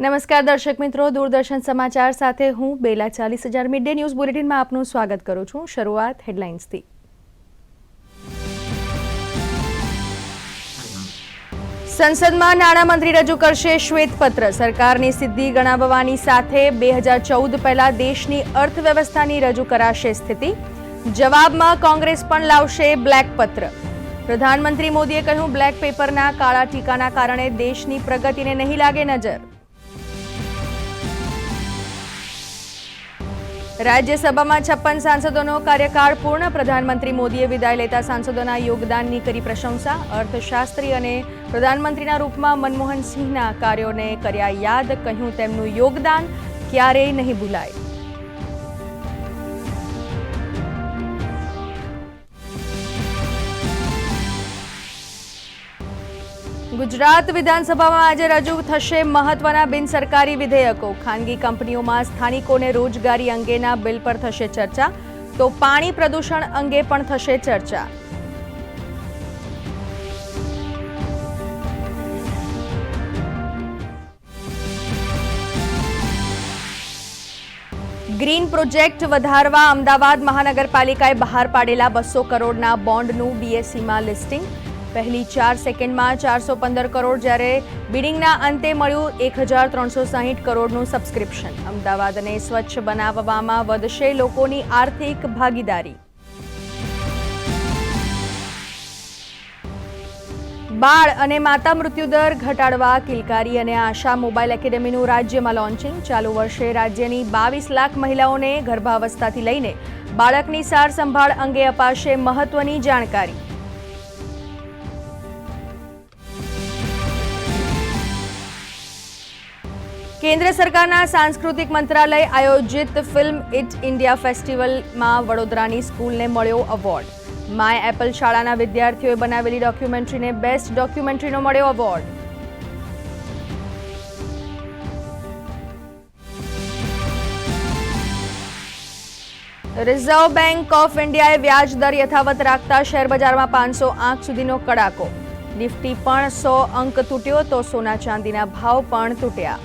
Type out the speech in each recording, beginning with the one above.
નમસ્કાર દર્શક મિત્રો, દૂરદર્શન સમાચાર સાથે હું બેલા 40,000 મિડ ડે ન્યૂઝ બુલેટિનમાં આપનું સ્વાગત કરું છું। શરૂઆત હેડલાઇન્સથી। સંસદમાં નાણામંત્રી રજૂ કરશે શ્વેતપત્ર। સરકારની સિદ્ધિ ગણાવવાની સાથે 2014 પહેલા દેશની અર્થવ્યવસ્થાની રજૂ કરાશે સ્થિતિ। જવાબમાં કોંગ્રેસ પણ લાવશે બ્લેક પત્ર। પ્રધાનમંત્રી મોદીએ કહ્યું, બ્લેક પેપરના કાળા ટીકાના કારણે દેશની પ્રગતિને નહીં લાગે નજર। રાજ્યસભામાં 56 સાંસદોનો કાર્યકાળ પૂર્ણ। પ્રધાનમંત્રી મોદીએ વિદાય લેતા સાંસદોના યોગદાનની કરી પ્રશંસા। અર્થશાસ્ત્રી અને પ્રધાનમંત્રીના રૂપમાં મનમોહન સિંહના કાર્યોને કર્યા યાદ। કહ્યું, તેમનું યોગદાન ક્યારેય નહીં ભૂલાય। ગુજરાત વિધાનસભામાં આજે રજૂ થશે મહત્વના બિનસરકારી વિધેયકો। ખાનગી કંપનીઓમાં સ્થાનિકોને રોજગારી અંગેના બિલ પર થશે ચર્ચા, તો પાણી પ્રદૂષણ અંગે પણ થશે ચર્ચા। ગ્રીન પ્રોજેક્ટ વધારવા અમદાવાદ મહાનગરપાલિકાએ બહાર પાડેલા 200 કરોડના બોન્ડનું બીએસઈમાં લિસ્ટિંગ। પહેલી 4 સેકન્ડમાં 415 કરોડ, જ્યારે બિડિંગના અંતે મળ્યું 1360 કરોડનું સબસ્ક્રિપ્શન। અમદાવાદને સ્વચ્છ બનાવવામાં વધશે લોકોની આર્થિક ભાગીદારી। બાળ અને માતા મૃત્યુદર ઘટાડવા કિલકારી અને આશા મોબાઈલ એકેડેમીનું રાજ્યમાં લોન્ચિંગ। ચાલુ વર્ષે રાજ્યની 22 લાખ મહિલાઓને ગર્ભાવસ્થાથી લઈને બાળકની સાર સંભાળ અંગે અપાશે મહત્વની જાણકારી। કેન્દ્ર સરકારના સાંસ્કૃતિક મંત્રાલય આયોજિત ફિલ્મ ઇટ ઇન્ડિયા ફેસ્ટિવલમાં વડોદરાની સ્કૂલને મળ્યો એવોર્ડ। માય એપલ શાળાના વિદ્યાર્થીઓએ બનાવેલી ડોક્યુમેન્ટરીને બેસ્ટ ડોક્યુમેન્ટરીનો મળ્યો એવોર્ડ। રિઝર્વ બેંક ઓફ ઇન્ડિયાએ વ્યાજ દર યથાવત રાખતા શેરબજારમાં 500 આંક સુધીનો કડાકો। નિફ્ટી પણ 100 અંક તૂટ્યો, તો સોના ચાંદીના ભાવ પણ તૂટ્યા।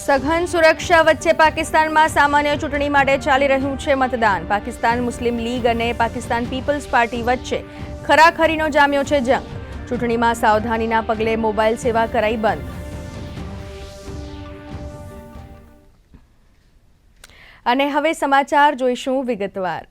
સઘન સુરક્ષા વચ્ચે પાકિસ્તાનમાં સામાન્ય ચૂંટણી માટે ચાલી રહ્યું છે મતદાન। પાકિસ્તાન મુસ્લિમ લીગ અને પાકિસ્તાન પીપલ્સ પાર્ટી વચ્ચે ખરાખરીનો જામ્યો છે જંગ। ચૂંટણીમાં સાવધાનીના પગલે મોબાઈલ સેવા કરાઈ બંધ। અને હવે સમાચાર જોઈશું વિગતવાર।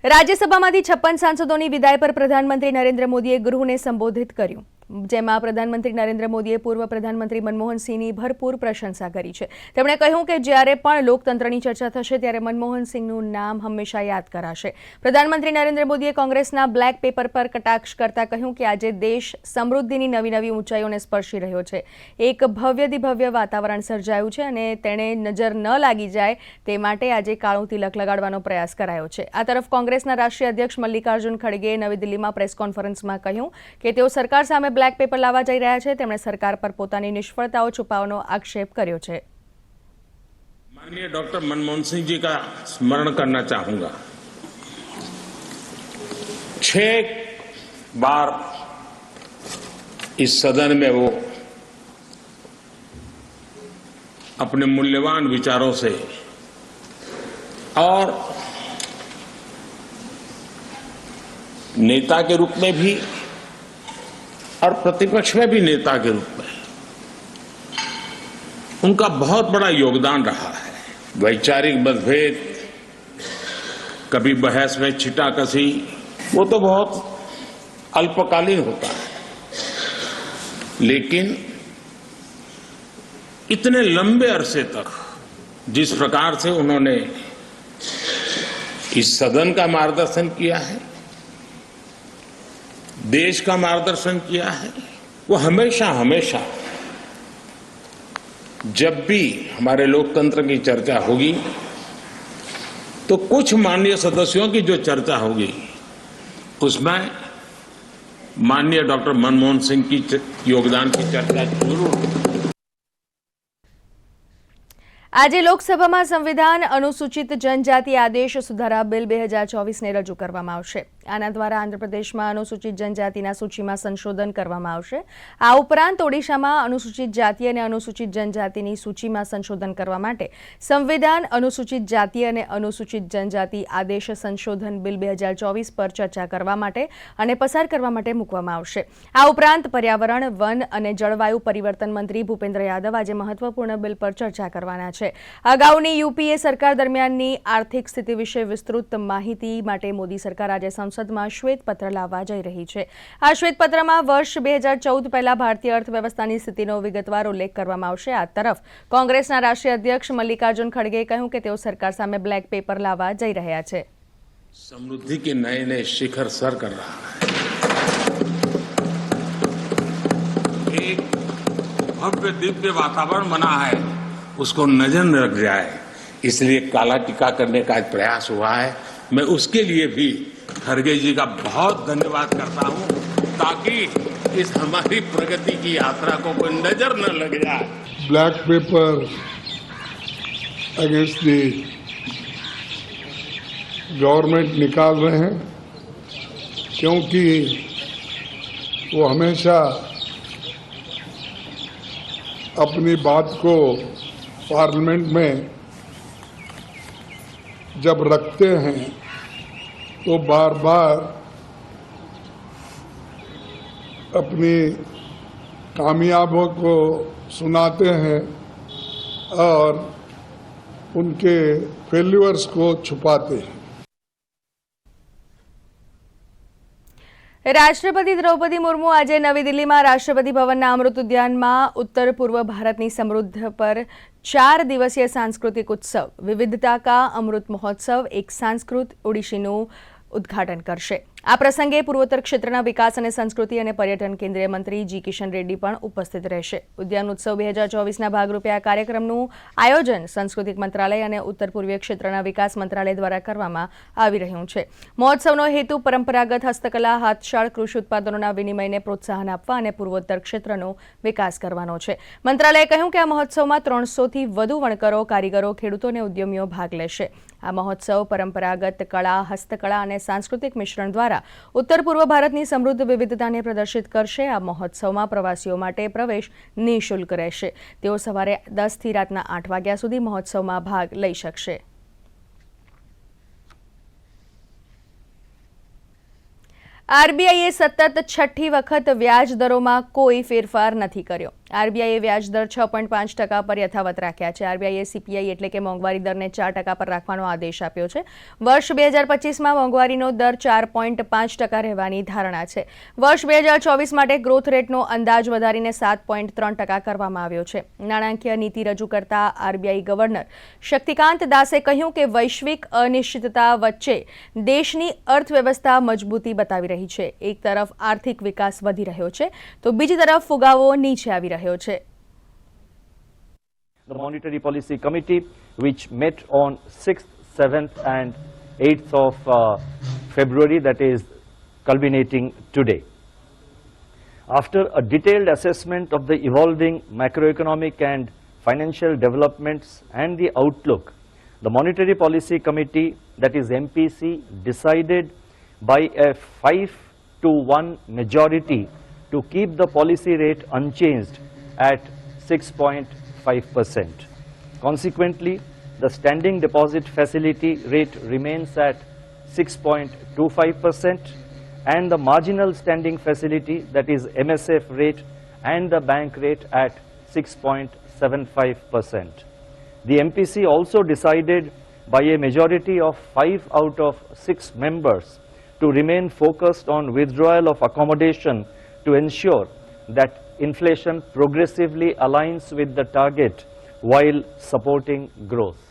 રાજ્યસભામાંથી 56 સાંસદોની વિદાય પર પ્રધાનમંત્રી નરેન્દ્ર મોદીએ ગૃહને સંબોધિત કર્યું, જેમાં પ્રધાનમંત્રી નરેન્દ્ર મોદીએ પૂર્વ પ્રધાનમંત્રી મનમોહન સિંહની ભરપૂર પ્રશંસા કરી છે। તેમણે કહ્યું કે જ્યારે પણ લોકતંત્રની ચર્ચા થશે ત્યારે મનમોહન સિંહનું નામ હંમેશા યાદ કરાશે। પ્રધાનમંત્રી નરેન્દ્ર મોદીએ કોંગ્રેસના બ્લેક પેપર પર કટાક્ષ કરતા કહ્યું કે આજે દેશ સમૃદ્ધિની નવી ઊંચાઈઓને સ્પર્શી રહ્યો છે। એક ભવ્ય વાતાવરણ સર્જાયું છે અને તેણે નજર ન લાગી જાય તે માટે આજે કાળું તિલક લગાડવાનો પ્રયાસ કરાયો છે। આ તરફ કોંગ્રેસના રાષ્ટ્રીય અધ્યક્ષ મલ્લિકાર્જુન ખડગેએ નવી દિલ્હીમાં પ્રેસ કોન્ફરન્સમાં કહ્યું કે તેઓ સરકાર સામે બ્લેક પેપર લાવવા જઈ રહ્યા છે। તેમણે સરકાર પર પોતાની નિષ્ફળતાઓ છુપાવવાનો આક્ષેપ કર્યો છે। माननीय डॉक्टर मनमोहन सिंह जी का स्मरण करना चाहूंगा। 6 बार इस सदन में वो अपने मूल्यवान विचारों से और नेता के रूप में भी और प्रतिपक्ष में भी नेता के रूप में उनका बहुत बड़ा योगदान रहा है। वैचारिक मतभेद, कभी बहस में छिटाकशी, वो तो बहुत अल्पकालीन होता है, लेकिन इतने लंबे अरसे तक जिस प्रकार से उन्होंने इस सदन का मार्गदर्शन किया है, देश का मार्गदर्शन किया है, वो हमेशा जब भी हमारे लोकतंत्र की चर्चा होगी तो कुछ माननीय सदस्यों की जो चर्चा होगी उसमें माननीय डॉक्टर मनमोहन सिंह की योगदान की चर्चा जरूर होगी। આજે લોકસભામાં સંવિધાન અનુસૂચિત જનજાતિ આદેશ સુધારા બિલ 2024ને રજૂ કરવામાં આવશે. આના દ્વારા આંધ્રપ્રદેશમાં અનુસૂચિત જનજાતિના સૂચિમાં સંશોધન કરવામાં આવશે. આ ઉપરાંત ઓડિશામાં અનુસૂચિત જાતિ અને અનુસૂચિત જનજાતિની સૂચિમાં સંશોધન કરવા માટે સંવિધાન અનુસૂચિત જાતિ અને અનુસૂચિત જનજાતિ આદેશ સંશોધન બિલ 2024 પર ચર્ચા કરવા માટે અને પસાર કરવા માટે મૂકવામાં આવશે. આ ઉપરાંત પર્યાવરણ, વન અને જળવાયુ પરિવર્તન મંત્રી ભૂપેન્દ્ર યાદવ આજે મહત્વપૂર્ણ બિલ પર ચર્ચા કરવાના છે. અગાઉની યુપીએ સરકાર દરમિયાનની આર્થિક સ્થિતિ વિશે વિસ્તૃત માહિતી માટે મોદી સરકાર આજે સંસદમાં શ્વેતપત્ર લાવવા જઈ રહી છે. આ શ્વેતપત્રમાં વર્ષ 2014 પહેલા ભારતીય અર્થવ્યવસ્થાની સ્થિતિનો વિગતવાર ઉલ્લેખ કરવામાં આવશે. આ તરફ કોંગ્રેસના રાષ્ટ્રીય અધ્યક્ષ મલ્લિકાર્જુન ખડગેએ કહ્યું કે તેઓ સરકાર સામે બ્લેક પેપર લાવવા જઈ રહ્યા છે. समृद्धि के नए नए शिखर सर कर रहा है. एक भव्य दिव्य वातावरण बना है, उसको नजर न लग जाए, इसलिए काला टीका करने का आज प्रयास हुआ है. मैं उसके लिए भी खड़गे जी का बहुत धन्यवाद करता हूं, ताकि इस हमारी प्रगति की यात्रा को कोई नजर न लग जाए. Black pepper against the government निकाल रहे हैं, क्योंकि वो हमेशा अपनी बात को पार्लियामेंट में जब रखते हैं तो बार बार अपनी कामयाबों को सुनाते हैं और उनके फेल्यूअर्स को छुपाते हैं. રાષ્ટ્રપતિ દ્રૌપદી મુર્મુ આજે નવી દિલ્હીમાં રાષ્ટ્રપતિ ભવનના અમૃત ઉદ્યાનમાં ઉત્તર પૂર્વ ભારતની સમૃદ્ધ પર 4 દિવસીય સાંસ્કૃતિક ઉત્સવ વિવિધતા કા અમૃત મહોત્સવ એક સંસ્કૃત ઓડિશીનું ઉદ્ઘાટન કરશે. આ પ્રસંગે પૂર્વોત્તર ક્ષેત્રના વિકાસ અને સંસ્કૃતિ અને પર્યટન કેન્દ્રીય મંત્રી જી કિશન રેડ્ડી પણ ઉપસ્થિત રહેશે. ઉદ્યાન ઉત્સવ 2024ના ભાગરૂપે આ કાર્યક્રમનું આયોજન સાંસ્કૃતિક મંત્રાલય અને ઉત્તર પૂર્વીય ક્ષેત્રના વિકાસ મંત્રાલય દ્વારા કરવામાં આવી રહ્યું છે. મહોત્સવનો હેતુ પરંપરાગત હસ્તકલા, હાથશાળ કૃષિ ઉત્પાદનોના વિનિમયને પ્રોત્સાહન આપવા અને પૂર્વોત્તર ક્ષેત્રનો વિકાસ કરવાનો છે. મંત્રાલયે કહ્યું કે આ મહોત્સવમાં 300થી વધુ વણકરો, કારીગરો, ખેડૂતો અને ઉદ્યમીઓ ભાગ લેશે. આ મહોત્સવ પરંપરાગત કળા, હસ્તકળા અને સાંસ્કૃતિક મિશ્રણ દ્વારા ઉત્તર પૂર્વ ભારતની સમૃદ્ધ વિવિધતાને પ્રદર્શિત કરશે. આ મહોત્સવમાં પ્રવાસીઓ માટે પ્રવેશ નિઃશુલ્ક રહેશે. તેઓ સવારે 10 થી રાતના 8 વાગ્યા સુધી મહોત્સવમાં ભાગ લઈ શકશે. આરબીઆઈએ સતત 6ઠ્ઠી વખત વ્યાજ દરોમાં કોઈ ફેરફાર નથી કર્યો. આરબીઆઈએ વ્યાજ દર 6.5% પર યથાવત રાખ્યા છે. આરબીઆઈએ સીપીઆઈ એટલે કે મોંઘવારી દરને 4% પર રાખવાનો આદેશ આપ્યો છે. વર્ષ 2025માં મોંઘવારીનો દર 4.5% રહેવાની ધારણા છે. વર્ષ 2024 માટે ગ્રોથ રેટનો અંદાજ વધારીને 7.3% કરવામાં આવ્યો છે. નાણાકીય નીતિ રજૂ કરતા આરબીઆઈ ગવર્નર શક્તિકાંત દાસે કહ્યું કે વૈશ્વિક અનિશ્ચિતતા વચ્ચે દેશની અર્થવ્યવસ્થા મજબૂતી બતાવી રહી છે. એક તરફ આર્થિક વિકાસ વધી રહ્યો છે તો બીજી તરફ ફુગાવો નીચે આવી રહ્યો છે. The Monetary Policy Committee, which met on 6th, 7th and 8th of February, that is culminating today. After a detailed assessment of the evolving macroeconomic and financial developments and the outlook, the Monetary Policy Committee, that is MPC, decided by a 5-1 majority to keep the policy rate unchanged at 6.5%. Consequently, the standing deposit facility rate remains at 6.25% and the marginal standing facility, that is MSF rate, and the bank rate at 6.75%. The MPC also decided by a majority of 5 out of 6 members to remain focused on withdrawal of accommodation to ensure that inflation progressively aligns with the target while supporting growth.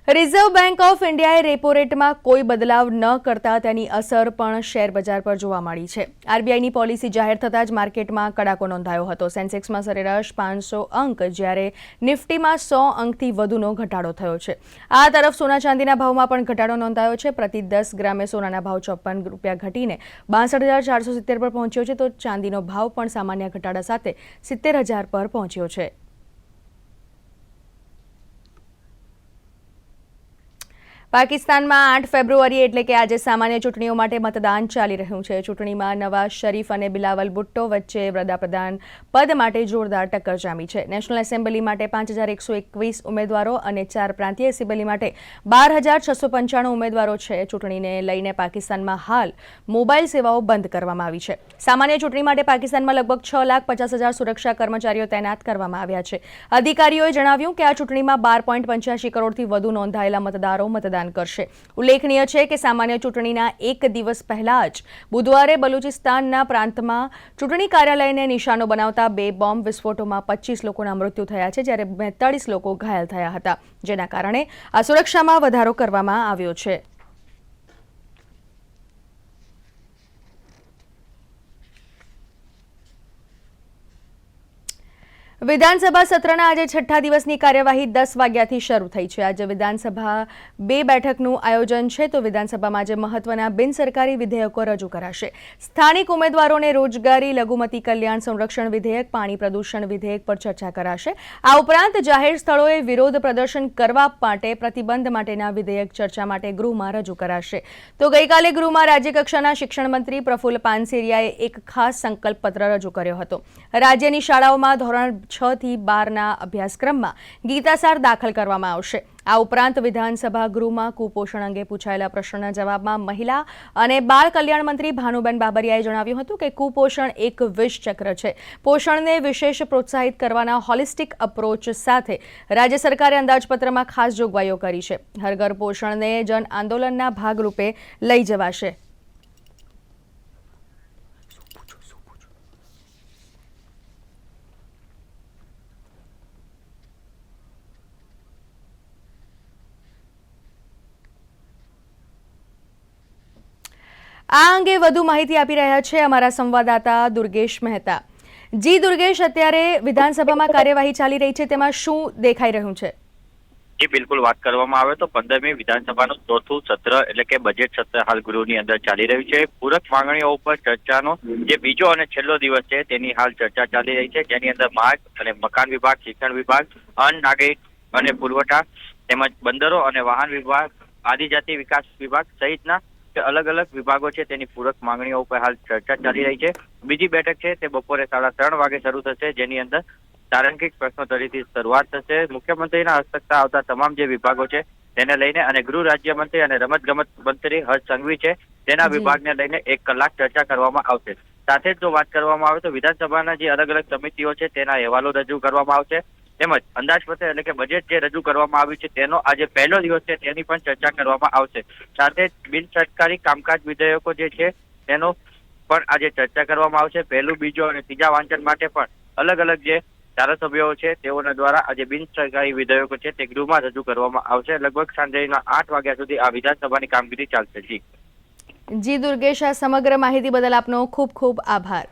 Reserve bank of ઇન્ડિયાએ repo રેટમાં કોઈ બદલાવ ન કરતા તેની અસર પણ share બજાર પર જોવા મળી છે. આરબીઆઈની પોલિસી જાહેર થતાં જ માર્કેટમાં કડાકો નોંધાયો હતો. સેન્સેક્સમાં સરેરાશ 500 અંક જ્યારે નિફ્ટીમાં 100 અંકથી વધુનો ઘટાડો થયો છે. આ તરફ સોના ચાંદીના ભાવમાં પણ ઘટાડો નોંધાયો છે. પ્રતિ 10 ગ્રામે સોનાના ભાવ 54 રૂપિયા ઘટીને 62,470 પર પહોંચ્યો છે તો ચાંદીનો ભાવ પણ સામાન્ય ઘટાડા સાથે 70,000 પર પહોંચ્યો છે. પાકિસ્તાનમાં 8 ફેબ્રુઆરી એટલે કે આજે સામાન્ય ચૂંટણીઓ માટે મતદાન ચાલી રહ્યું છે. ચૂંટણીમાં નવાઝ શરીફ અને બિલાવલ ભુટ્ટો વચ્ચે વડાપ્રધાન પદ માટે જોરદાર ટક્કર જામી છે. નેશનલ એસેમ્બલી માટે 5121 ઉમેદવારો અને 4 પ્રાંતીય એસેમ્બલી માટે 12695 ઉમેદવારો છે. ચૂંટણીને લઈને પાકિસ્તાનમાં હાલ મોબાઈલ સેવાઓ બંધ કરવામાં આવી છે. સામાન્ય ચૂંટણી માટે પાકિસ્તાનમાં લગભગ 6,50,000 સુરક્ષા કર્મચારીઓ તૈનાત કરવામાં આવ્યા છે. અધિકારીઓએ જણાવ્યું કે આ ચૂંટણીમાં 12.85 કરોડથી વધુ નોંધાયેલા મતદારો મતદાન કરશે. ઉલ્લેખનીય છે કે સામાન્ય ચૂંટણીના એક દિવસ પહેલા જ બુધવારે બલુચિસ્તાનના પ્રાંતમાં ચૂંટણી કાર્યાલયને નિશાનો બનાવતા 2 બોમ્બ વિસ્ફોટોમાં 25 લોકોના મૃત્યુ થયા છે, જ્યારે 42 લોકો ઘાયલ થયા હતા, જેના કારણે આ સુરક્ષામાં વધારો કરવામાં આવ્યો છે. વિધાનસભા સત્રના આજે છઠ્ઠા દિવસની કાર્યવાહી 10 વાગ્યાથી શરૂ થઈ છે. આજે વિધાનસભા 2 બેઠકનું આયોજન છે, તો વિધાનસભામાં આજે મહત્વના બિનસરકારી વિધેયકો રજૂ કરાશે. સ્થાનિક ઉમેદવારોને રોજગારી, લઘુમતી કલ્યાણ સંરક્ષણ વિધેયક, પાણી પ્રદૂષણ વિધેયક પર ચર્ચા કરાશે. આ ઉપરાંત જાહેર સ્થળોએ વિરોધ પ્રદર્શન કરવા માટે પ્રતિબંધ માટેના વિધેયક ચર્ચા માટે ગૃહમાં રજૂ કરાશે. તો ગઈકાલે ગૃહમાં રાજ્યકક્ષાના શિક્ષણ મંત્રી પ્રફુલ્લ પાનસેરિયાએ એક ખાસ સંકલ્પપત્ર રજૂ કર્યો હતો. રાજ્યની શાળાઓમાં ધોરણ 6 થી 12ના અભ્યાસક્રમમાં ગીતાસાર દાખલ કરવામાં આવશે. આ ઉપરાંત વિધાનસભા ગૃહમાં કુપોષણ અંગે પૂછાયેલા પ્રશ્નના જવાબમાં મહિલા અને બાળ કલ્યાણ મંત્રી ભાનુબેન બાબરિયાએ જણાવ્યું હતું કે કુપોષણ એક વિષ ચક્ર છે. પોષણને વિશેષ પ્રોત્સાહિત કરવાના હોલિસ્ટિક અપ્રોચ સાથે રાજ્ય સરકારે અંદાજપત્રમાં ખાસ જોગવાઈઓ કરી છે. હર ઘર પોષણને જન આંદોલનના ભાગરૂપે લઈ જવાશે. આ અંગે વધુ માહિતી આપી રહ્યા છે અમારા સંવાદદાતા દુર્ગેશ મહેતા. જી દુર્ગેશ, અત્યારે વિધાનસભામાં કાર્યવાહી ચાલી રહી છે, તેમાં શું દેખાઈ રહ્યું છે? જી બિલકુલ, વાત કરવામાં આવે તો 15મી વિધાનસભાનું ચોથું સત્ર એટલે કે બજેટ સત્ર હાલ ગૃહની અંદર ચાલી રહ્યું છે. પૂરક માંગણીઓ ઉપર ચર્ચાનો જે બીજો અને છેલ્લો દિવસ છે તેની હાલ ચર્ચા ચાલી રહી છે, જેની અંદર માર્ગ અને મકાન વિભાગ, શિક્ષણ વિભાગ, અન્ન, નાગરિક અને પુરવઠા તેમજ બંદરો અને વાહન વિભાગ, આદિજાતિ વિકાસ વિભાગ સહિતના અલગ અલગ વિભાગો છે તેની પૂરક માંગણીઓ ઉપર હાલ ચર્ચા ચાલી રહી છે. બીજી બેઠક છે તે બપોરે 3:30 વાગે શરૂ થશે, જેની અંદર તારાંકિક પ્રશ્નોત્તરીથી શરૂઆત થશે. મુખ્યમંત્રીના હસ્તકતા આવતા તમામ જે વિભાગો છે તેને લઈને અને ગૃહ રાજ્યમંત્રી અને રમતગમત મંત્રી હર્ષ સંઘવી છે તેના વિભાગને લઈને 1 કલાક ચર્ચા કરવામાં આવશે. સાથે જ જો વાત કરવામાં આવે તો વિધાનસભાના જે અલગ અલગ સમિતિઓ છે તેના અહેવાલો રજૂ કરવામાં આવશે, તેમજ અંદાજપત્ર એટલે કે બજેટ જે રજૂ કરવામાં આવ્યું છે તેનો આજે પહેલો દિવસ છે તેની પણ ચર્ચા કરવામાં આવશે. સાથે જ બિન સરકારી કામકાજ વિધેયકો જે છે તેનો પણ આજે ચર્ચા કરવામાં આવશે. પહેલું, બીજો અને ત્રીજા વાંચન માટે પણ અલગ અલગ જે ધારાસભ્યો છે તેઓના દ્વારા આજે બિન સરકારી વિધેયકો છે તે ગૃહમાં રજૂ કરવામાં આવશે. લગભગ સાંજના 8 વાગ્યા સુધી આ વિધાનસભાની કામગીરી ચાલશે. જી દુર્ગેશ, આ સમગ્ર માહિતી બદલ આપનો ખૂબ ખૂબ આભાર.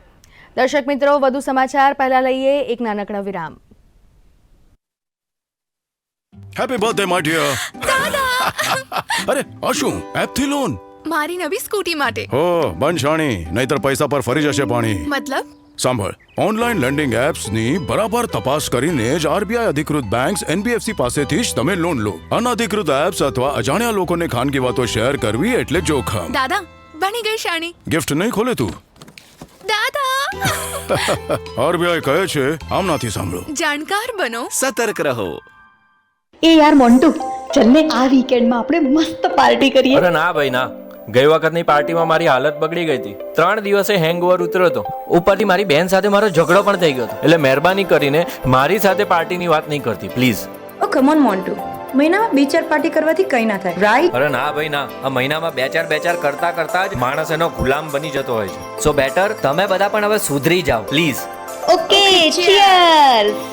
દર્શક મિત્રો, વધુ સમાચાર પહેલા લઈએ એક નાનકડા વિરામ. Happy birthday my dear. દાદા! અરે આ શું, એપથી લોન? મારી નવી સ્કૂટી માટે. હો બંશાણી, નહીતર પૈસા પર ફરી જશે પાણી. મતલબ? સાંભળ, ઓનલાઈન લેન્ડિંગ એપ્સની બરાબર તપાસ કરીને જ આરબીઆઈ અધિકૃત બેંક્સ એનબીએફસી પાસેથી જ તમે લોન લો. અનધિકૃત એપ્સ અથવા અજાણ્યા લોકોને ખાનગી વાતો શેર કરવી એટલે જોખમ. દાદા, બની ગઈ શાણી. ગિફ્ટ નહીં ખોલે તું? દાદા! આરબીઆઈ કહે છે આમ નથી સાંભળો. જાણકાર બનો, સતર્ક રહો. એ યાર મોન્ટુ, ચલ ને આ વીકેન્ડમાં આપણે મસ્ત પાર્ટી કરીએ. અરે ના ભાઈ ના, ગઈ વખતની પાર્ટીમાં મારી હાલત બગડી ગઈ હતી. 3 દિવસે હેંગઓવર ઉતર્યો હતો. ઉપરથી મારી બેન સાથે મારો ઝઘડો પણ થઈ ગયો હતો. એટલે મહેરબાની કરીને મારી સાથે પાર્ટીની વાત નહીં કરતી please. Oh come on Montu, મહિનામાં 2-4 પાર્ટી કરવાથી કઈ ના થાય, રાઈટ? અરે ના ભાઈ ના, આ મહિનામાં 2-4 કરતા કરતા જ માણસ એનો ગુલામ બની જતો હોય છે. સો બેટર તમે બધા પણ હવે સુધરી જાઓ પ્લીઝ. Okay, cheers.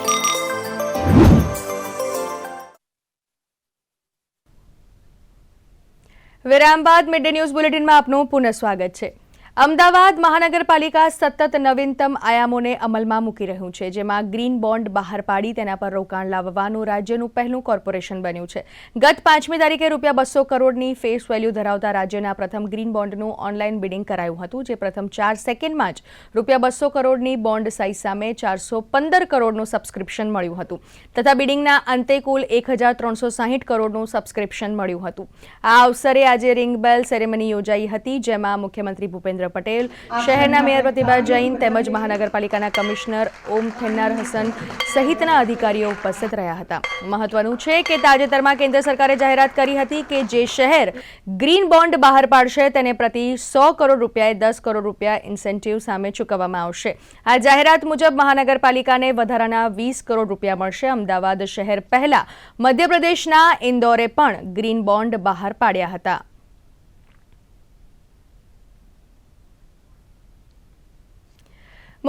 વિરામ બાદ મિડ ડે ન્યૂઝ બુલેટિનમાં આપનું પુનઃ સ્વાગત છે. અમદાવાદ મહાનગરપાલિકા સતત નવીનતમ આયામોને અમલમાં મૂકી રહ્યું છે, જેમાં ગ્રીન બોન્ડ બહાર પાડી તેના પર રોકાણ લાવવાનું રાજ્યનું પહેલું કોર્પોરેશન બન્યું છે. ગત 5મી તારીખે ₹200 કરોડની ફેસ વેલ્યુ ધરાવતા રાજ્યના પ્રથમ ગ્રીન બોન્ડનું ઓનલાઈન બિડિંગ કરાયું હતું, જે પ્રથમ 4 સેકન્ડમાં જ ₹200 કરોડની બોન્ડ સાઇઝ સામે 415 કરોડનું સબસ્ક્રિપ્શન મળ્યું હતું તથા બિડિંગના અંતે કુલ 1360 કરોડનું સબસ્ક્રિપ્શન મળ્યું હતું. આ અવસરે આજે રિંગ બેલ સેરેમની યોજાઈ હતી, જેમાં મુખ્યમંત્રી ભૂપેન્દ્ર પટેલ, શહેરના મેયર પ્રતિભા જૈન તેમજ મહાનગરપાલિકાના કમિશનર ઓમ થેન્નાર હસન સહિતના અધિકારીઓ ઉપસ્થિત રહ્યા હતા. મહત્વનું છે કે તાજેતરમાં કેન્દ્ર સરકારે જાહેરાત કરી હતી કે જે શહેર ગ્રીન બોન્ડ બહાર પાડશે તેને પ્રતિ 100 કરોડ રૂપિયાએ 10 કરોડ રૂપિયા ઇન્સેન્ટિવ સામે ચૂકવવામાં આવશે. આ જાહેરાત મુજબ મહાનગરપાલિકાને વધારાના 20 કરોડ રૂપિયા મળશે. અમદાવાદ શહેર પહેલા મધ્યપ્રદેશના ઇન્દોરે પણ ગ્રીન બોન્ડ બહાર પાડ્યા હતા.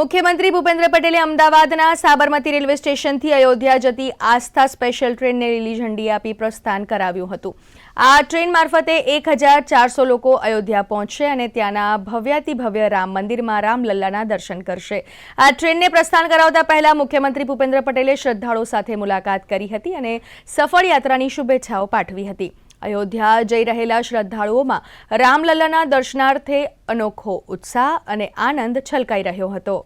મુખ્યમંત્રી ભૂપેન્દ્ર પટેલે અમદાવાદના સાબરમતી રેલવે સ્ટેશનથી અયોધ્યા જતી આસ્થા સ્પેશિયલ ટ્રેનને લીલી ઝંડી આપી પ્રસ્થાન કરાવ્યું હતું. આ ટ્રેન મારફતે 1400 લોકો અયોધ્યા પહોંચશે અને ત્યાંના ભવ્યાતિ ભવ્ય રામ મંદિરમાં રામલલ્લાના દર્શન કરશે. આ ટ્રેનને પ્રસ્થાન કરાવતા પહેલા મુખ્યમંત્રી ભૂપેન્દ્ર પટેલે શ્રદ્ધાળુઓ સાથે મુલાકાત કરી હતી અને સફળ યાત્રાની શુભેચ્છાઓ પાઠવી હતી. અયોધ્યા જઈ રહેલા શ્રદ્ધાળુઓમાં રામલલ્લાના દર્શનાર્થે અનોખો ઉત્સાહ અને આનંદ છલકાઈ રહ્યો હતો.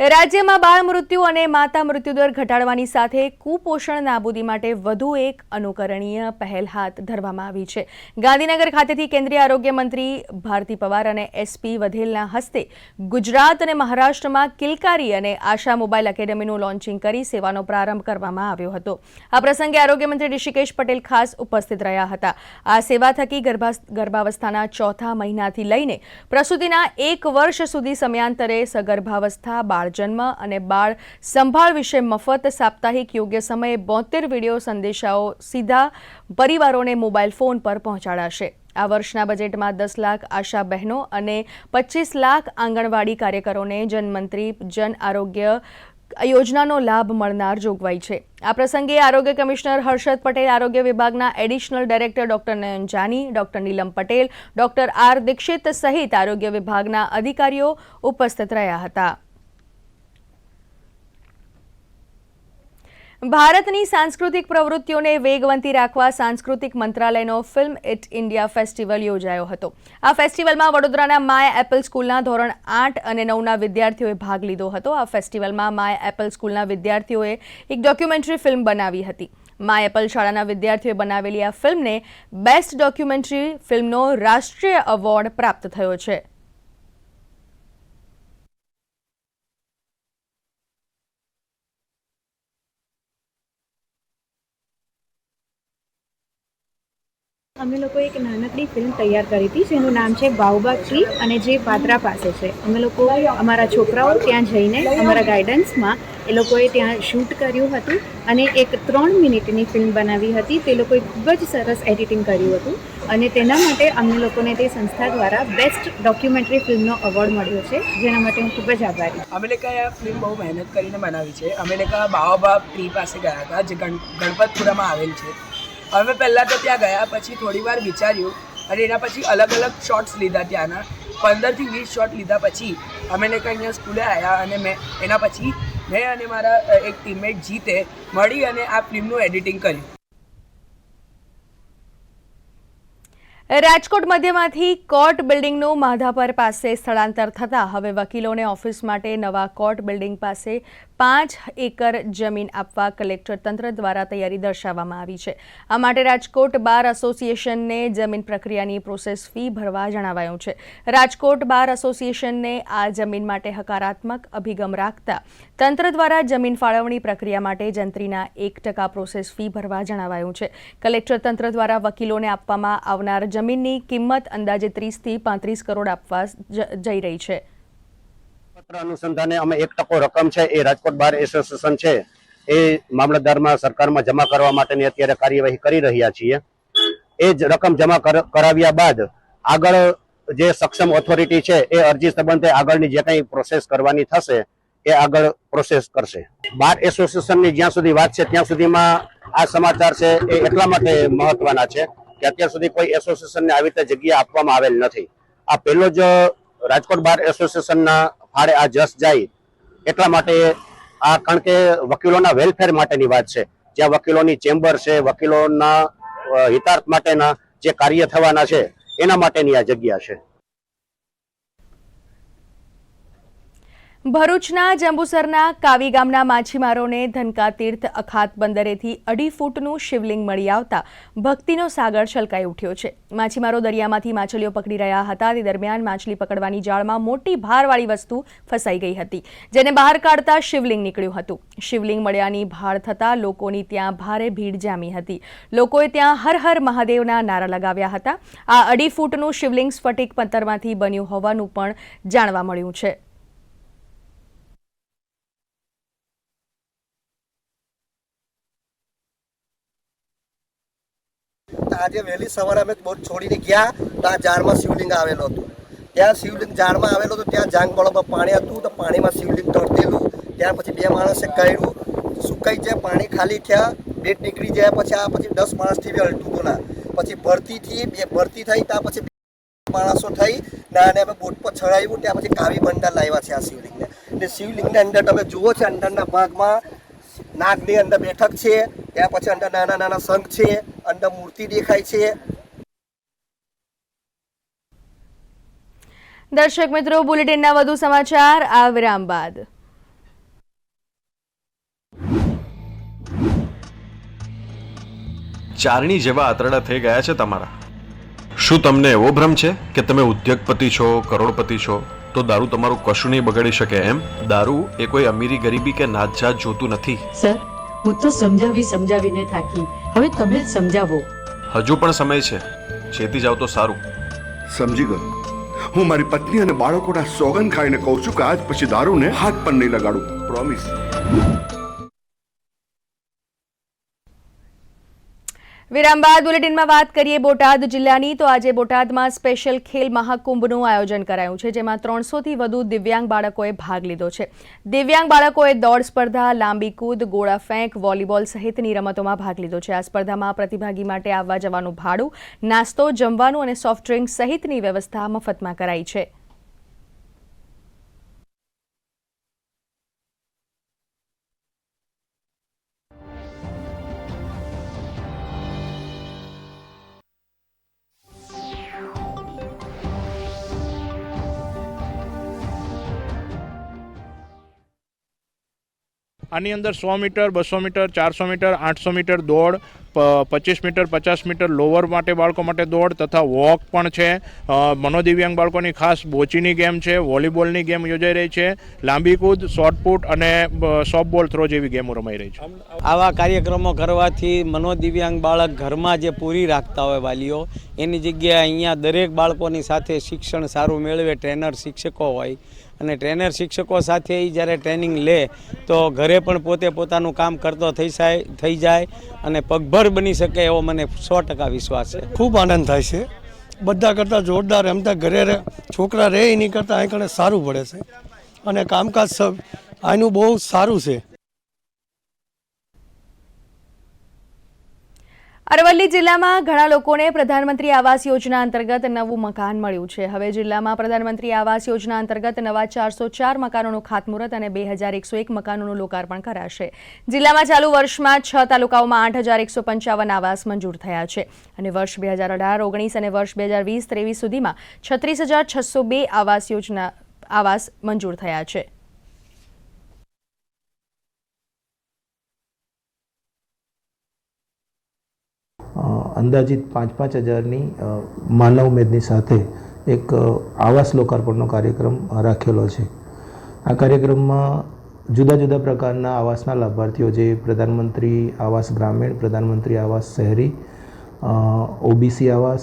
રાજ્યમાં બાળ મૃત્યુ અને માતા મૃત્યુદર ઘટાડવાની સાથે કુપોષણ નાબૂદી માટે વધુ એક અનુકરણીય પહેલ હાથ ધરવામાં આવી છે. ગાંધીનગર ખાતેથી કેન્દ્રીય આરોગ્ય મંત્રી ભારતી પવાર અને એસપી વધેલના હસ્તે ગુજરાત અને મહારાષ્ટ્રમાં કિલકારી અને આશા મોબાઈલ એકેડેમીનું લોન્ચિંગ કરી સેવાનો પ્રારંભ કરવામાં આવ્યો હતો. આ પ્રસંગે આરોગ્ય મંત્રી ઋષિકેશ પટેલ ખાસ ઉપસ્થિત રહ્યા હતા. આ સેવા થકી ગર્ભાવસ્થાના 4થા મહિનાથી લઈને પ્રસૂતિના 1 વર્ષ સુધી સમયાંતરે સગર્ભાવસ્થા, બાળજન્મ અને બાળ સંભાળ વિશે મફત સાપ્તાહિક યોગ્ય સમયે 72 વિડીયો સંદેશાઓ સીધા પરિવારોને મોબાઈલ ફોન પર પહોંચાડાશે. આ વર્ષના બજેટમાં 10 લાખ આશા બહેનો અને 25 લાખ આંગણવાડી કાર્યકરોને જનમંત્રી જન આરોગ્ય યોજનાનો લાભ મળનાર જોગવાઈ છે. આ પ્રસંગે આરોગ્ય કમિશનર હર્ષદ પટેલ, આરોગ્ય વિભાગના એડિશનલ ડાયરેક્ટર ડોક્ટર નયન જાની, ડોક્ટર નીલમ પટેલ, ડોક્ટર આર દીક્ષિત સહિત આરોગ્ય વિભાગના અધિકારીઓ ઉપસ્થિત રહ્યા હતા. ભારતની સાંસ્કૃતિક પ્રવૃત્તિઓને વેગવંતી રાખવા સાંસ્કૃતિક મંત્રાલયનો ફિલ્મ ઇટ ઇન્ડિયા ફેસ્ટિવલ યોજાયો હતો. આ ફેસ્ટિવલમાં વડોદરાના માય એપલ સ્કૂલના ધોરણ 8 અને 9ના વિદ્યાર્થીઓએ ભાગ લીધો હતો. આ ફેસ્ટિવલમાં માય એપલ સ્કૂલના વિદ્યાર્થીઓએ એક ડોક્યુમેન્ટરી ફિલ્મ બનાવી હતી. માય એપલ શાળાના વિદ્યાર્થીઓએ બનાવેલી આ ફિલ્મને બેસ્ટ ડોક્યુમેન્ટરી ફિલ્મનો રાષ્ટ્રીય એવોર્ડ પ્રાપ્ત થયો છે. અમે લોકો એક નાનકડી ફિલ્મ તૈયાર કરી હતી જેનું નામ છે બાઉબા ટ્રી અને જે પાદરા પાસે છે. અમે લોકો અમારા છોકરાઓ ત્યાં જઈને અમારા ગાઈડન્સમાં એ લોકોએ ત્યાં શૂટ કર્યું હતું અને એક 3 મિનિટની ફિલ્મ બનાવી હતી. તે લોકોએ ખૂબ જ સરસ એડિટિંગ કર્યું હતું અને તેના માટે અમને લોકોને તે સંસ્થા દ્વારા બેસ્ટ ડોક્યુમેન્ટરી ફિલ્મનો એવોર્ડ મળ્યો છે, જેના માટે હું ખૂબ જ આભારી. અમે લોકો આ ફિલ્મ બહુ મહેનત કરીને બનાવી છે. અમે લોકો બાઓબા ટ્રી પાસે ગયા હતા, જે ગણપતપુરામાં આવેલ છે. અમે પહેલાં તો ત્યાં ગયા, પછી થોડી વાર વિચાર્યું અને એના પછી અલગ અલગ શોટ્સ લીધા. ત્યાંના 15 થી 20 શોટ લીધા પછી અમે લોકો અહીંયા સ્કૂલે આવ્યા અને એના પછી મેં અને મારા એક ટીમમેટ જીતે મળી અને આ ફિલ્મનું એડિટિંગ કર્યું. રાજકોટ મધ્યમાંથી કોર્ટ બિલ્ડિંગનું માધાપર પાસે સ્થળાંતર થતાં હવે વકીલોને ઓફિસ માટે નવા કોર્ટ બિલ્ડિંગ પાસે 5 એકર જમીન આપવા કલેક્ટર તંત્ર દ્વારા તૈયારી દર્શાવવામાં આવી છે. આ માટે રાજકોટ બાર એસોસિએશનને જમીન પ્રક્રિયાની પ્રોસેસ ફી ભરવા જણાવાયું છે. રાજકોટ બાર એસોસિએશનને આ જમીન માટે હકારાત્મક અભિગમ રાખતા તંત્ર દ્વારા જમીન ફાળવણી પ્રક્રિયા માટે જંત્રીના 1% પ્રોસેસ ફી ભરવા જણાવાયું છે. કલેક્ટર તંત્ર દ્વારા વકીલોને આપવામાં આવનાર જમીનની કિંમત અંદાજે 30 થી 35 કરોડ આપવા જઈ રહી છે. પત્ર અનુસંધાને અમે 1% રકમ છે એ રાજકોટ બાર એસોસિએશન છે એ મામલતદારમાં સરકારમાં જમા કરવા માટેની અત્યારે કાર્યવાહી કરી રહ્યા છીએ. એ જ રકમ જમા કરાવ્યા બાદ આગળ જે સક્ષમ ઓથોરિટી છે એ અરજી સંબંધે આગળની જે કંઈ પ્રોસેસ કરવાની થશે એ આગળ પ્રોસેસ કરશે. બાર એસોસિએશનની જ્યાં સુધી વાત છે ત્યાં સુધીમાં આ સમાચાર છે એ એટલા માટે મહત્વના છે કે અત્યાર સુધી કોઈ એસોસિએશનને આવી રીતે જગ્યા આપવામાં આવેલ નથી. આ પહેલો જ રાજકોટ બાર એસોસિએશનના ફાળે આ જસ જાય એટલા માટે આ, કારણ કે વકીલોના વેલફેર માટેની વાત છે. જ્યાં વકીલોની ચેમ્બર છે, વકીલોના હિતાર્થ માટેના જે કાર્ય થવાના છે એના માટેની આ જગ્યા છે. ભરૂચના જંબુસરના કાવી ગામના માછીમારોને ધનકા તીર્થ અખાત બંદરેથી 2.5 ફૂટનું શિવલિંગ મળી આવતા ભક્તિનો સાગર છલકાઈ ઉઠ્યો છે. માછીમારો દરિયામાંથી માછલીઓ પકડી રહ્યા હતા તે દરમિયાન માછલી પકડવાની જાળમાં મોટી ભારવાળી વસ્તુ ફસાઈ ગઈ હતી, જેને બહાર કાઢતા શિવલિંગ નીકળ્યું હતું. શિવલિંગ મળ્યાની ભાળ થતાં લોકોની ત્યાં ભારે ભીડ જામી હતી. લોકોએ ત્યાં હર હર મહાદેવના નારા લગાવ્યા હતા. આ 2.5 ફૂટનું શિવલિંગ સ્ફટિક પથ્થરમાંથી બન્યું હોવાનું પણ જાણવા મળ્યું છે. આજે વહેલી સવારે અમે બોટ છોડીને ગયા તો આ ઝાડમાં શિવલિંગ આવેલો હતો. ત્યાં શિવલિંગ ઝાડમાં આવેલો હતો, ત્યાં જાંગબળોમાં પાણી હતું તો પાણીમાં શિવલિંગ તરતેલું. ત્યાર પછી 2 માણસે કર્યું, સુકાઈ જાય, પાણી ખાલી થયા, બેટ નીકળી જાય. પછી આ પછી 10 માણસથી બી હલતું ના. પછી ભરતી થઈ, ત્યાં પછી 2 માણસો થઈ અને અમે બોટ પર ચડાવ્યું. ત્યાં પછી કાવી બંદર લાવ્યા છે આ શિવલિંગને. અને શિવલિંગની અંદર તમે જુઓ છો, અંદરના ભાગમાં નાગની અંદર બેઠક છે, ત્યાં પછી અંદર નાના નાના શંખ છે, અંદર મૂર્તિ દેખાય છે. દર્શક મિત્રો, બુલેટિનના વધુ સમાચાર આ વિરામ બાદ. ચારણી જેવા આંતરડા થઈ ગયા છે તમારા. શું તમને એવો ભ્રમ છે કે તમે ઉદ્યોગપતિ છો, કરોડપતિ છો, તો દારૂ તમારું કશું નહીં બગાડી શકે એમ? દારૂ એ કોઈ અમીરી ગરીબી કે નાતજાત જોતું નથી. સર, હું તો સમજાવીને થાકી. હવે તમે જ સમજાવો. હજુ પણ સમય છે, ચેતી જાવ તો સારું. સમજી ગયો. હું મારી પત્ની અને બાળકોના સોગંદ ખાઈને કહું છું કે આજ પછી દારૂને હાથ પણ નહીં લગાડું. પ્રોમિસ. વિરામ બાદ બુલેટિનમાં વાત કરીએ બોટાદ જિલ્લાની. તો આજે બોટાદમાં સ્પેશિયલ ખેલ મહાકુંભનું આયોજન કરાયું છે, જેમાં 300થી વધુ દિવ્યાંગ બાળકોએ ભાગ લીધો છે. દિવ્યાંગ બાળકોએ દોડ સ્પર્ધા, લાંબી કૂદ, ગોળા ફેંક, વોલીબોલ સહિતની રમતોમાં ભાગ લીધો છે. આ સ્પર્ધામાં પ્રતિભાગી માટે આવવા જવાનું ભાડું, નાસ્તો, જમવાનું અને સોફ્ટ ડ્રિંક સહિતની વ્યવસ્થા મફતમાં કરાઈ છે. આની અંદર 100 મીટર, 200 મીટર, 400 મીટર, 800 મીટર દોડ, 25 મીટર, 50 મીટર લોઅર માટે બાળકો માટે દોડ તથા વોક પણ છે. મનોદિવ્યાંગ બાળકોની ખાસ બોચીની ગેમ છે, વોલીબોલની ગેમ યોજાઈ રહી છે, લાંબી કૂદ, શોર્ટપુટ અને સોફ્ટબોલ થ્રો જેવી ગેમો રમાઈ રહી છે. આવા કાર્યક્રમો કરવાથી મનોદિવ્યાંગ બાળક ઘરમાં જે પૂરી રાખતા હોય વાલીઓ, એની જગ્યાએ અહીંયા દરેક બાળકોની સાથે શિક્ષણ સારું મેળવે. ટ્રેનર શિક્ષકો હોય અને ટ્રેનર શિક્ષકો સાથે જ્યારે ટ્રેનિંગ લે તો ઘરે પણ પોતે પોતાનું કામ કરતો થઈ જાય અને પગભર બની શકે એવો મને 100% વિશ્વાસ છે. ખૂબ આનંદ થાય છે. બધા કરતાં જોરદાર એમતા ઘરે છોકરા રહે એની કરતાં અહીં કણે સારું પડે છે અને કામકાજ આનું બહુ સારું છે. અરવલ્લી જિલ્લામાં ઘણા લોકોને પ્રધાનમંત્રી આવાસ યોજના અંતર્ગત નવું મકાન મળ્યું છે. હવે જિલ્લામાં પ્રધાનમંત્રી આવાસ યોજના અંતર્ગત નવા 404 મકાનોનું ખાતમુહૂર્ત અને 2101 મકાનોનું લોકાર્પણ કરાશે. જિલ્લામાં ચાલુ વર્ષમાં 6 તાલુકાઓમાં 8155 આવાસ મંજૂર થયા છે અને વર્ષ 2018-19 અને વર્ષ 2020-23 સુધીમાં 36,602 આવાસ મંજૂર થયા છે. અંદાજિત 5-5 હજારની માનવ મેદની સાથે એક આવાસ લોકાર્પણનો કાર્યક્રમ રાખેલો છે. આ કાર્યક્રમમાં જુદા જુદા પ્રકારના આવાસના લાભાર્થીઓ, જે પ્રધાનમંત્રી આવાસ ગ્રામીણ, પ્રધાનમંત્રી આવાસ શહેરી, ઓબીસી આવાસ,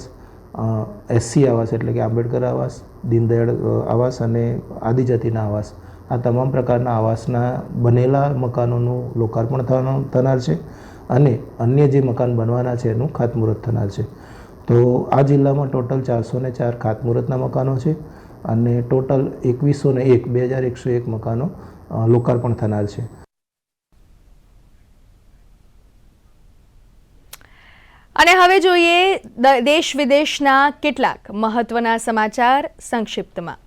એસસી આવાસ એટલે કે આંબેડકર આવાસ, દીનદયાળ આવાસ અને આદિજાતિના આવાસ, આ તમામ પ્રકારના આવાસના બનેલા મકાનોનું લોકાર્પણ થનાર છે અને અન્ય જે મકાન બનવાના છે એનું ખાતમુહૂર્ત થનાર છે. તો આ જિલ્લામાં ટોટલ 404 ખાતમુહૂર્તના મકાનો છે અને ટોટલ 2101 મકાનો લોકાર્પણ થનાર છે. અને હવે જોઈએ દેશ વિદેશના કેટલાક મહત્વના સમાચાર સંક્ષિપ્તમાં.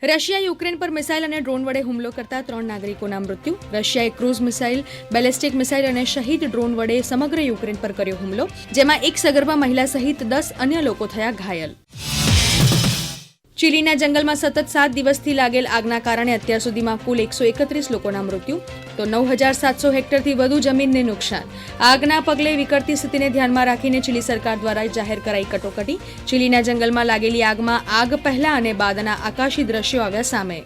રશિયા યુક્રેન પર મિસાઇલ અને ડ્રોન વડે હુમલો કરતા 3 નાગરિકોના મૃત્યુ. રશિયાએ ક્રૂઝ મિસાઇલ, બેલિસ્ટિક મિસાઇલ અને શહીદ ડ્રોન વડે સમગ્ર યુક્રેન પર કર્યો હુમલો, જેમાં એક સગર્ભા મહિલા સહિત 10 અન્ય લોકો થયા ઘાયલ. ચીલીના જંગલમાં સતત 7 દિવસથી લાગેલ આગના કારણે અત્યાર સુધીમાં કુલ 131 લોકોના મૃત્યુ, તો 9,700 હેક્ટરથી વધુ જમીનને નુકસાન. આગના પગલે વિકળતી સ્થિતિને ધ્યાનમાં રાખીને ચીલી સરકાર દ્વારા જાહેર કરાઈ કટોકટી. ચીલીના જંગલમાં લાગેલી આગમાં આગ પહેલા અને બાદના આકાશી દ્રશ્યો આવ્યા સામે.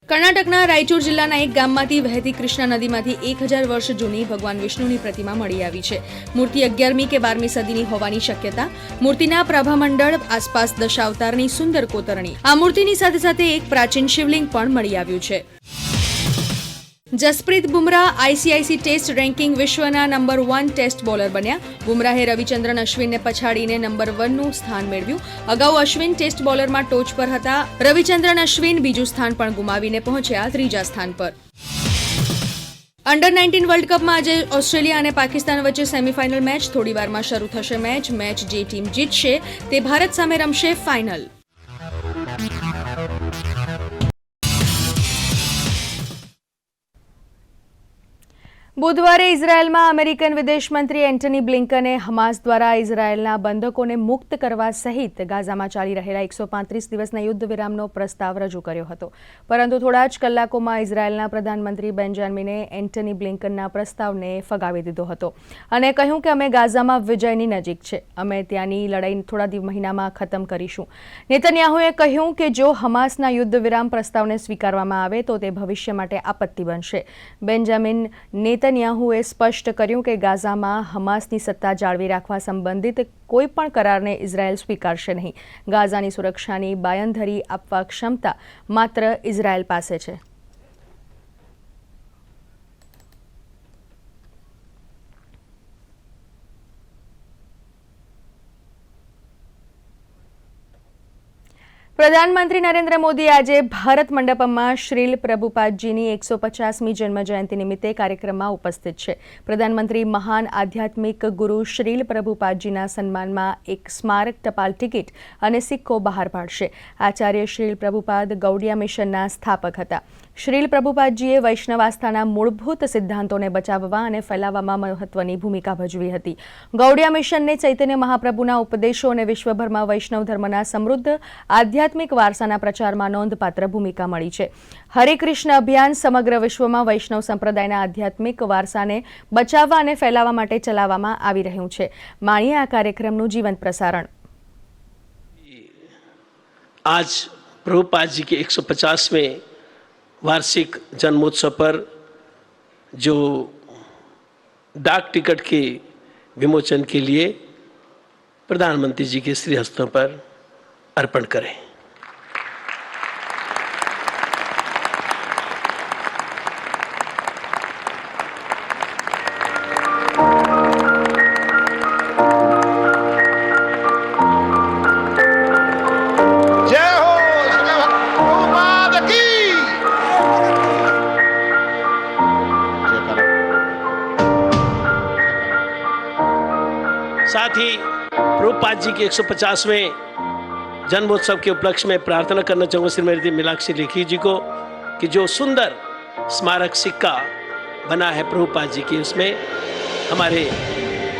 કર્ણાટકના રાયચૂર જિલ્લાના એક ગામમાંથી વહેતી કૃષ્ણા નદીમાંથી 1000 વર્ષ જૂની ભગવાન વિષ્ણુની પ્રતિમા મળી આવી છે. મૂર્તિ 11મી કે 12મી સદીની હોવાની શક્યતા. મૂર્તિના પ્રભામંડળ આસપાસ દશાવતારની સુંદર કોતરણી. આ મૂર્તિની સાથે સાથે એક પ્રાચીન શિવલિંગ પણ મળી આવ્યું છે. Jasprit Bumrah ICC test ranking વિશ્વના નંબર 1 ટેસ્ટ બોલર બન્યા. બુમરાહે રવિચંદ્રન અશ્વિનને પછાડીને નંબર 1નું સ્થાન મેળવ્યું. અગાઉ અશ્વિન ટેસ્ટ બોલરમાં ટોચ પર હતા. રવિચંદ્રન અશ્વિન બીજું સ્થાન પણ ગુમાવીને પહોંચ્યા 3જા સ્થાન પર. અંડર 19 વર્લ્ડ કપમાં આજે ઓસ્ટ્રેલિયા અને પાકિસ્તાન વચ્ચે સેમીફાઇનલ મેચ. થોડીવારમાં શરૂ થશે મેચ જે ટીમ જીતશે તે ભારત સામે રમશે ફાઇનલ. બુધવારે ઇઝરાયેલમાં અમેરિકન વિદેશ મંત્રી એન્ટની બ્લિંકને હમાસ દ્વારા ઇઝરાયેલના બંધકોને મુક્ત કરવા સહિત ગાઝામાં ચાલી રહેલા 135 દિવસના યુદ્ધ વિરામનો પ્રસ્તાવ રજૂ કર્યો હતો. પરંતુ થોડા જ કલાકોમાં ઇઝરાયેલના પ્રધાનમંત્રી બેન્જામિને એન્ટની બ્લિંકનના પ્રસ્તાવને ફગાવી દીધો હતો અને કહ્યું કે અમે ગાઝામાં વિજયની નજીક છે. અમે ત્યાંની લડાઈ થોડા મહિનામાં ખતમ કરીશું. નેતન્યાહુએ કહ્યું કે જો હમાસના યુદ્ધ વિરામ પ્રસ્તાવને સ્વીકારવામાં આવે તો તે ભવિષ્ય માટે આપત્તિ બનશે. બેન્જામિન નેતન્યાહુએ સ્પષ્ટ કર્યું કે ગાઝામાં હમાસની સત્તા જાળવી રાખવા સંબંધિત કોઈ પણ કરારને ઇઝરાયેલ સ્વીકારશે નહીં. ગાઝાની સુરક્ષાની બાંયધરી આપવા ક્ષમતા માત્ર ઇઝરાયેલ પાસે છે. પ્રધાનમંત્રી નરેન્દ્ર મોદી આજે ભારત મંડપમમાં શ્રીલ પ્રભુપાદજીની 150મી જન્મજયંતિ નિમિત્તે કાર્યક્રમમાં ઉપસ્થિત છે. પ્રધાનમંત્રી મહાન આધ્યાત્મિક ગુરુ શ્રીલ પ્રભુપાદજીના સન્માનમાં એક સ્મારક ટપાલ ટિકિટ અને સિક્કો બહાર પાડશે. આચાર્ય શ્રીલ પ્રભુપાદ ગૌડિયા મિશનના સ્થાપક હતા. શ્રીલ પ્રભુપાદજીએ વૈષ્ણવ આસ્થાના મૂળભૂત સિદ્ધાંતોને બચાવવા અને ફેલાવવામાં મહત્વની ભૂમિકા ભજવી હતી. ગૌડિયા મિશનને ચૈતન્ય મહાપ્રભુના ઉપદેશો અને વિશ્વભરમાં વૈષ્ણવ ધર્મના સમૃદ્ધ આધ્યાત્મિક વારસાના પ્રચારમાં નોંધપાત્ર ભૂમિકા મળી છે. હરે કૃષ્ણ અભિયાન સમગ્ર વિશ્વમાં વૈષ્ણવ સંપ્રદાયના આધ્યાત્મિક વારસાને બચાવવા અને ફેલાવવા માટે ચલાવવામાં આવી રહ્યું છે. માણીએ આ કાર્યક્રમનું જીવંત પ્રસારણ. आज प्रभुपाद जी के 150वें वार्षिक जन्मोत्सव पर जो डाक टिकट के विमोचन के लिए प्रधानमंत्री जी के श्री हस्तों पर अर्पण करें. साथ ही प्रभुपाद जी के 150वें जन्मोत्सव के उपलक्ष्य में प्रार्थना करना चाहूँगा श्रीमती मीनाक्षी लेखी जी को कि जो सुंदर स्मारक सिक्का बना है प्रभुपाद जी की, उसमें हमारे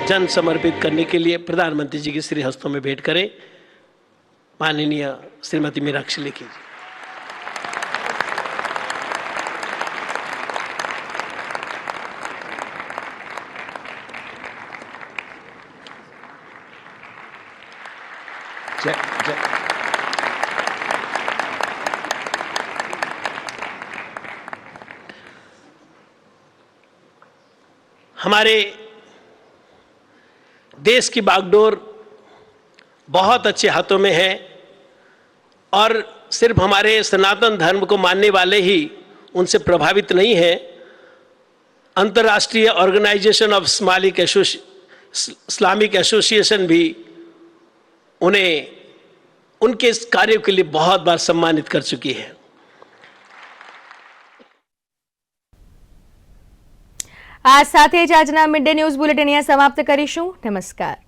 जन समर्पित करने के लिए प्रधानमंत्री जी के श्री हस्तों में भेंट करें. माननीय श्रीमती मीनाक्षी लेखी जी. हमारे देश की बागडोर बहुत अच्छे हाथों में है और सिर्फ हमारे सनातन धर्म को मानने वाले ही उनसे प्रभावित नहीं हैं. अंतर्राष्ट्रीय ऑर्गेनाइजेशन ऑफ इस्लामिक एसोसिएशन भी उन्हें उनके इस कार्य के लिए बहुत बार सम्मानित कर चुकी है. આ સાથે જ આજના મિડ ડે ન્યૂઝ બુલેટિન અહીંયા સમાપ્ત કરીશું. નમસ્કાર.